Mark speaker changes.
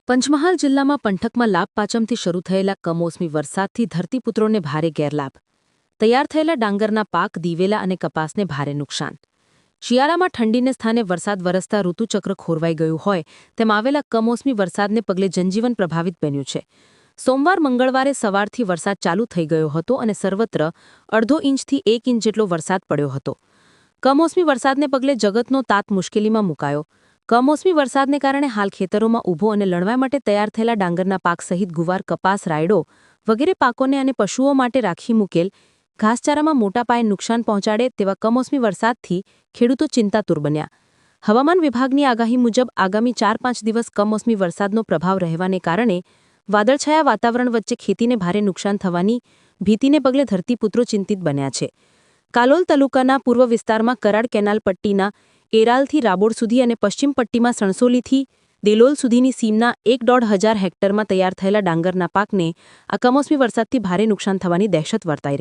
Speaker 1: પંચમહાલ જિલ્લામાં પંથકમાં લાભ પાંચમથી શરૂ થયેલા કમોસમી વરસાદથી ધરતીપુત્રોને ભારે ગેરલાભ. તૈયાર થયેલા ડાંગરના પાક, દિવેલા અને કપાસને ભારે નુકસાન. શિયાળામાં ઠંડીને સ્થાને વરસાદ વરસતા ઋતુચક્ર ખોરવાઈ ગયું હોય તેમ આવેલા કમોસમી વરસાદને પગલે જનજીવન પ્રભાવિત બન્યું છે. સોમવાર મંગળવારે સવારથી વરસાદ ચાલુ થઈ ગયો હતો અને સર્વત્ર 0.5 ઇંચથી 1 ઇંચ જેટલો વરસાદ પડ્યો હતો. કમોસમી વરસાદને પગલે જગતનો તાત મુશ્કેલીમાં મુકાયો. કમોસમી વરસાદને કારણે હાલ ખેતરોમાં ઊભો અને લણવા માટે તૈયાર થયેલા ડાંગરના પાક સહિત ગુવાર, કપાસ, રાયડો વગેરે પાકોને અને પશુઓ માટે રાખી મૂકેલ ઘાસચારામાં મોટા પાયે નુકસાન પહોંચાડે તેવા કમોસમી વરસાદથી ખેડૂતો ચિંતાતુર બન્યા. હવામાન વિભાગની આગાહી મુજબ આગામી 4-5 દિવસ કમોસમી વરસાદનો પ્રભાવ રહેવાને કારણે વાદળછાયા વાતાવરણ વચ્ચે ખેતીને ભારે નુકસાન થવાની ભીતિને પગલે ધરતીપુત્રો ચિંતિત બન્યા છે. કાલોલ તાલુકાના પૂર્વ વિસ્તારમાં કરાડ કેનાલ પટ્ટીના એરાલથી રાબોડ સુધી અને પશ્ચિમ પટ્ટીમાં સણસોલીથી દેલોલ સુધીની સીમના 1.5 હેક્ટરમાં તૈયાર થયેલા ડાંગરના પાકને આ કમોસમી વરસાદથી ભારે નુકસાન થવાની દહેશત વર્તાઈ રહી